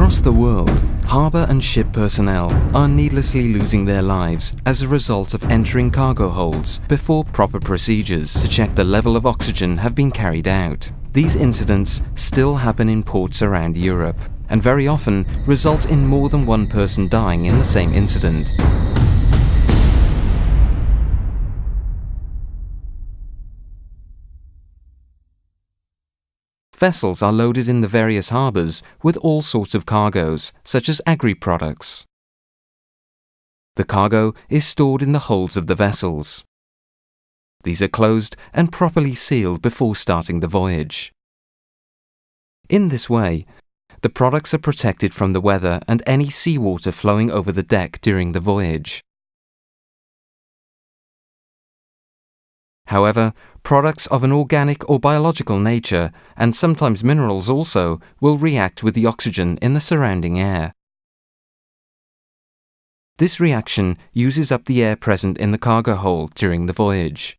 Across the world, harbour and ship personnel are needlessly losing their lives as a result of entering cargo holds before proper procedures to check the level of oxygen have been carried out. These incidents still happen in ports around Europe, and very often result in more than one person dying in the same incident. Vessels are loaded in the various harbours with all sorts of cargoes, such as Agri products. The cargo is stored in the holds of the vessels. These are closed and properly sealed before starting the voyage. In this way, the products are protected from the weather and any seawater flowing over the deck during the voyage. However, products of an organic or biological nature, and sometimes minerals also, will react with the oxygen in the surrounding air. This reaction uses up the air present in the cargo hold during the voyage.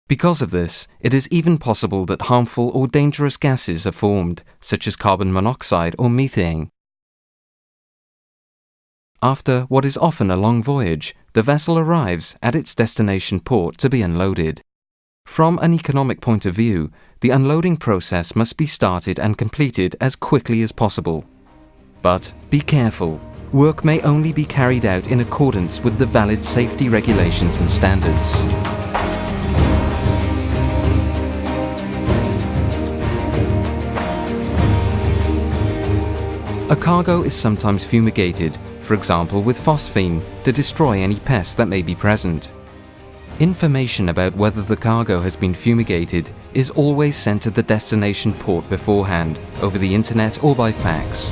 Because of this, it is even possible that harmful or dangerous gases are formed, such as carbon monoxide or methane. After what is often a long voyage, the vessel arrives at its destination port to be unloaded. From an economic point of view, the unloading process must be started and completed as quickly as possible. But be careful, work may only be carried out in accordance with the valid safety regulations and standards. A cargo is sometimes fumigated, for example with phosphine, to destroy any pests that may be present. Information about whether the cargo has been fumigated is always sent to the destination port beforehand, over the internet or by fax.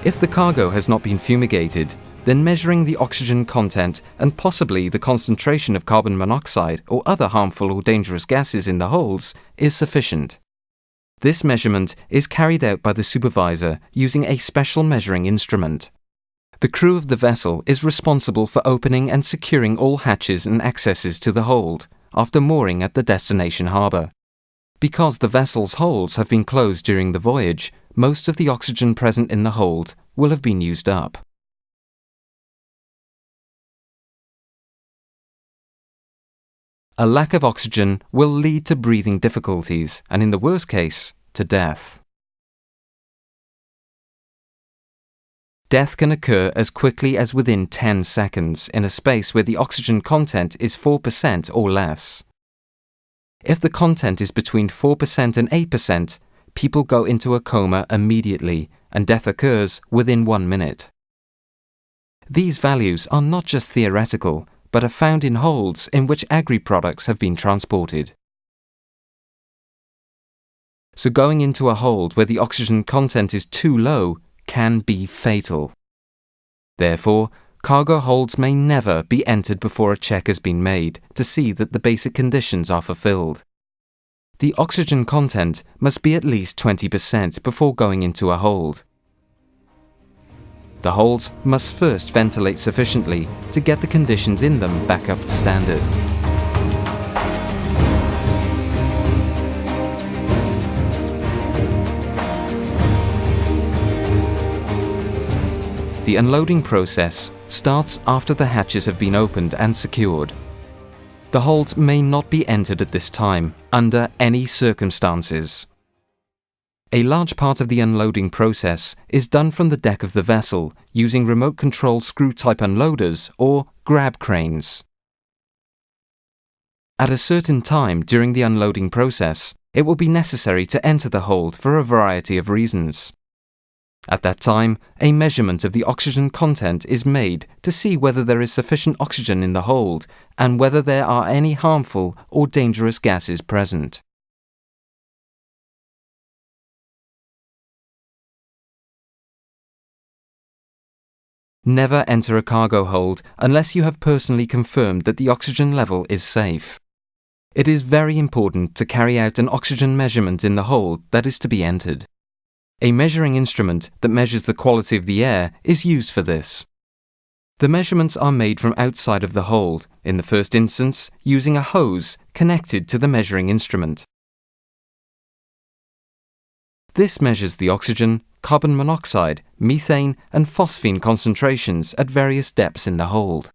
If the cargo has not been fumigated, then measuring the oxygen content and possibly the concentration of carbon monoxide or other harmful or dangerous gases in the holds is sufficient. This measurement is carried out by the supervisor using a special measuring instrument. The crew of the vessel is responsible for opening and securing all hatches and accesses to the hold after mooring at the destination harbour. Because the vessel's holds have been closed during the voyage, most of the oxygen present in the hold will have been used up. A lack of oxygen will lead to breathing difficulties and, in the worst case, to death. Death can occur as quickly as within 10 seconds in a space where the oxygen content is 4% or less. If the content is between 4% and 8%, people go into a coma immediately and death occurs within 1 minute. These values are not just theoretical, but are found in holds in which Agri products have been transported. So going into a hold where the oxygen content is too low can be fatal. Therefore, cargo holds may never be entered before a check has been made to see that the basic conditions are fulfilled. The oxygen content must be at least 20% before going into a hold. The holds must first ventilate sufficiently to get the conditions in them back up to standard. The unloading process starts after the hatches have been opened and secured. The holds may not be entered at this time, under any circumstances. A large part of the unloading process is done from the deck of the vessel using remote-control screw-type unloaders or grab cranes. At a certain time during the unloading process, it will be necessary to enter the hold for a variety of reasons. At that time, a measurement of the oxygen content is made to see whether there is sufficient oxygen in the hold and whether there are any harmful or dangerous gases present. Never enter a cargo hold unless you have personally confirmed that the oxygen level is safe. It is very important to carry out an oxygen measurement in the hold that is to be entered. A measuring instrument that measures the quality of the air is used for this. The measurements are made from outside of the hold, in the first instance using a hose connected to the measuring instrument. This measures the oxygen, carbon monoxide, methane and phosphine concentrations at various depths in the hold.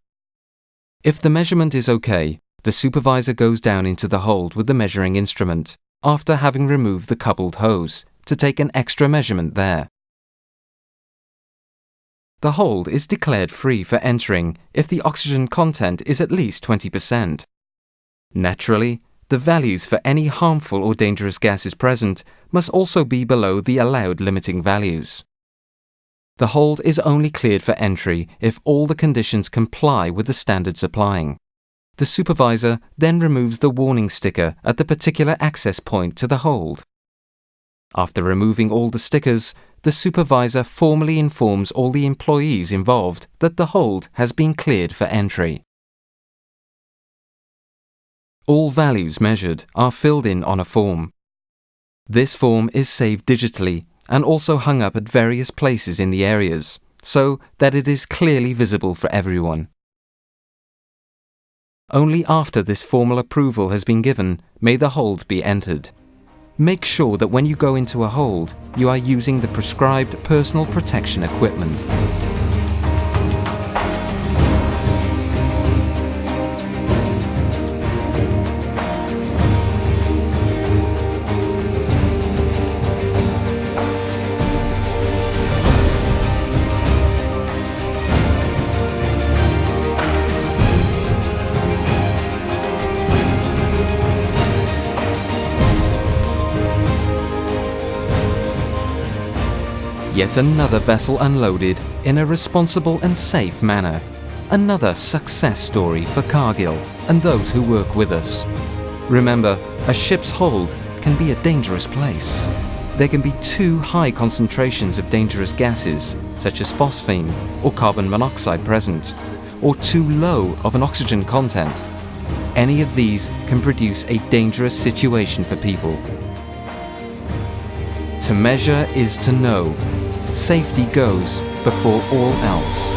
If the measurement is okay, the supervisor goes down into the hold with the measuring instrument, after having removed the coupled hose, to take an extra measurement there. The hold is declared free for entering if the oxygen content is at least 20%. Naturally, the values for any harmful or dangerous gases present must also be below the allowed limiting values. The hold is only cleared for entry if all the conditions comply with the standards applying. The supervisor then removes the warning sticker at the particular access point to the hold. After removing all the stickers, the supervisor formally informs all the employees involved that the hold has been cleared for entry. All values measured are filled in on a form. This form is saved digitally and also hung up at various places in the areas, so that it is clearly visible for everyone. Only after this formal approval has been given may the hold be entered. Make sure that when you go into a hold, you are using the prescribed personal protection equipment. Yet another vessel unloaded in a responsible and safe manner. Another success story for Cargill and those who work with us. Remember, a ship's hold can be a dangerous place. There can be too high concentrations of dangerous gases, such as phosphine or carbon monoxide present, or too low of an oxygen content. Any of these can produce a dangerous situation for people. To measure is to know. Safety goes before all else.